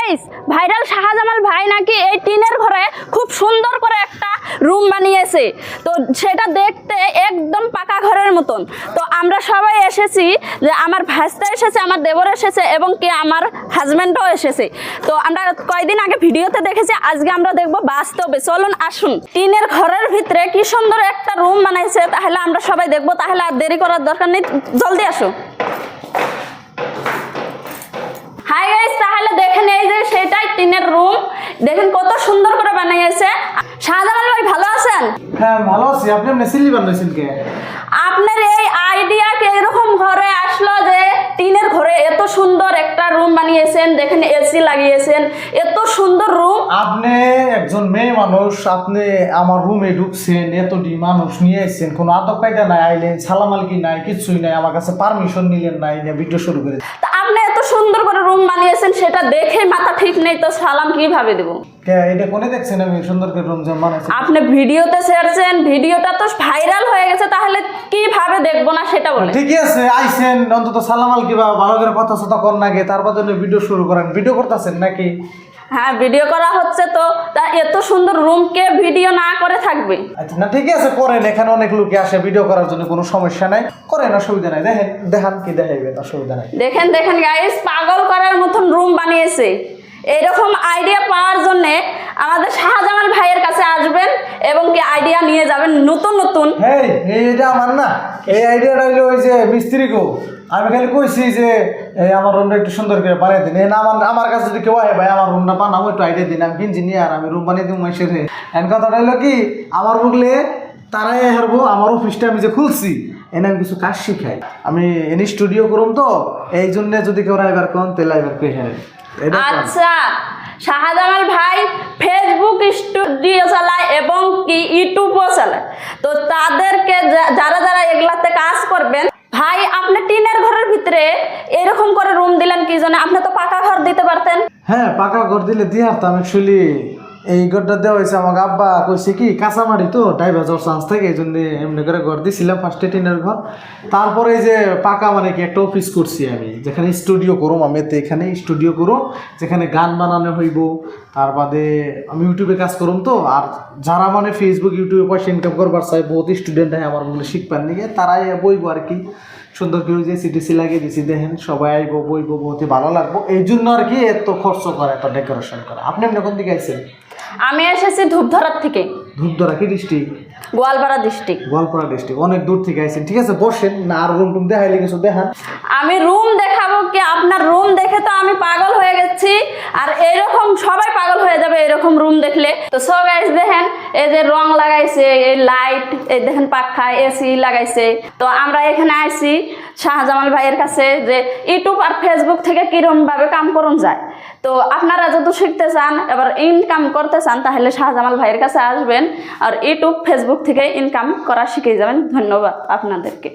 Guys, viral Shahjamal ভাই নাকি এই টিনের ঘরে খুব সুন্দর করে একটা রুম বানিয়েছে। তো সেটা দেখতে একদম পাকা ঘরের মতন। তো আমরা সবাই এসেছি, যে আমার ভাস্তা এসেছে, আমার দেবর এসেছে এবং কি আমার হাজব্যান্ডও এসেছে। তো আমরা কয়েকদিন আগে ভিডিওতে দেখেছি, আজকে আমরা দেখবো বাস্তবে। চলুন আসুন, টিনের ঘরের ভিতরে কি সুন্দর একটা রুম বানাইছে, তাহলে আমরা সবাই দেখবো। তাহলে আর দেরি করার দরকার নেই, জলদি আসো। হাই গাইস, তাহলে দেখেন এই যে সেটাই টিনের রুম, দেখেন কত সুন্দর করে বানাইছে। শাহজামাল ভাই ভালো আছেন? হ্যাঁ ভালো আছি। আপনি সিলি বানাইছেন কে? আপনার এই আইডিয়া কে এরকম ঘরে আসলো যে টিনের ঘরে এত সুন্দর একটা রুম বানিয়েছেন? দেখেন এসি লাগিয়েছেন, এত সুন্দর রুম। আপনি একজন মেয়ে মানুষ, আপনি আমার রুমে ঢুকছেন, এতটি মানুষ নিয়ে এসেছেন, কোনো আদব কায়দা নাই, আইলেন সালাম আলকি নাই, কিছুই নাই, আমার কাছে পারমিশন নিলেন নাই, ভিডিও শুরু করে। তা আপনি এত সুন্দর করে রুম বানিয়েছেন, সেটা দেখে মাথা ঠিক নেই, তো সালাম কিভাবে দেবো? এটা কোনে দেখছেন আমি সুন্দর করে রুম বানাইছি? আপনি ভিডিওতে ছেড়েছেন, ভিডিওটা তো ভাইরাল হয়ে গেছে, তাহলে কিভাবে দেখবো না সেটা বলে? ঠিকই আছে, আইছেন অন্তত সালাম আলকি বা ভালো করে কথা সতা কর নাকি, তারপর জন্য ভিডিও শুরু করেন। ভিডিও করতেছেন নাকি? হ্যাঁ, ভিডিও করা হচ্ছে। তো তা এত সুন্দর রুমকে ভিডিও না করে থাকবে? আচ্ছা না, ঠিকই আছে, করেন। এখানে অনেক লোকে আসে ভিডিও করার জন্য, কোনো সমস্যা নাই, করেন, অসুবিধা নাই। দেখেন দেখান কি দেখাইবেন, অসুবিধা নাই। দেখেন দেখেন গাইস, পাগল করার মতন রুম বানিয়েছে। এরকম আইডিয়া পাওয়ার জন্য আমাদের শাহজামাল ভাইয়ের কাছে আসবেন এবং কি আইডিয়া নিয়ে যাবেন নতুন নতুন। হ্যাঁ, এইটা আমার না, এই আইডিয়াটা হইলো ওই যে মিস্ত্রি গো। আমি খালি কইছি যে এই আমার রুমটা একটু সুন্দর করে বানিয়ে দিন। না আমার কাছে যদি কেউ আহে, ভাই আমার রুমটা বানাবো, একটু আইডিয়া দিন, আমি ইঞ্জিনিয়ার, আমি রুম বানিয়ে দিব মাইসের। এন কথাটা হইলো কি, আমার বুকলে তারাই হারবো। আমার অফিসটা আমি যে খুলছি, এনে আমি কিছু কাজ শিখাই, আমি এনে স্টুডিও করুম। তো এই জন্য যদি কেউ আইবার কোন তেল আইবার কে হ্যাঁ। আচ্ছা, শাহজামাল ভাই ফেসবুক স্টুডিও চালায় এবং কি ইউটিউবও চালায়। তো তাদেরকে যারা যারা এগুলাতে কাজ করবেন, ভাই আপনি টিনের ঘরের ভিতরে এরকম করে রুম দিলেন কি জন্য? আপনি তো পাকা ঘর দিতে পারতেন। হ্যাঁ, পাকা ঘর দিলে দিয়ে হারতাম। অ্যাকচুয়ালি এই ঘরটা দেওয়া হয়েছে আমাকে আব্বা কইছে কি, কাঁচামারি তো ডাইভার যাওয়ার চান্স থাকে, এই জন্য এমনি করে ঘর দিয়েছিলাম ফার্স্টে টিনের ঘর। তারপরে যে পাকা মানে কি একটা অফিস করছি আমি, যেখানে স্টুডিও করুম। আমি তো এখানে স্টুডিও করুম, যেখানে গান বানানো হইব। তার বাদে আমি ইউটিউবে কাজ করুম। তো আর যারা মানে ফেসবুক ইউটিউবে পয়সা ইনকাম করবার চাই, বহুত স্টুডেন্ট হয় আমার বলে শিখবার নিয়ে, তারাই বইব আর কি। সুন্দর করে যে সিটিসি লাগিয়ে দিছি, দেখেন সবাই আইব, বইব, বহুতই ভালো লাগবো। এই জন্য আর কি এত খরচ করে, এত ডেকোরেশন করে। আপনি কোন দিকে আইছেন? আমি এসেছি ধূপধরার থেকে। ধূপধরা কি district? Goalpara district. Goalpara district, অনেক দূর থেকে আইছেন। ঠিক আছে, বসেন না, আর রুম টুম দেখাইলে কিছু দেখান। আমি রুম দেখাবো কি? আপনার রুম দেখে তো আমি পাগল হয়ে গেছি, আর এরকম সবাই পাগল হয়ে যাবে এরকম রুম দেখলে। তো সব গাইস দেখেন, এই যে রং লাগাইছে, এই লাইট, এই দেখেন পাখা, এসি লাগাইছে। তো আমরা এখানে আইছি শাহজামাল ভাইয়ের কাছে, যে ইউটিউব আর ফেসবুক থেকে কিরম ভাবে কাম করুন যায়। তো আপনারা যদি শিখতে চান, এবার ইনকাম করতে চান, তাহলে শাহজামাল ভাইয়ের কাছে আসবেন আর ইউটিউব ফেসবুক থেকে ইনকাম করা শিখে যাবেন। ধন্যবাদ আপনাদেরকে।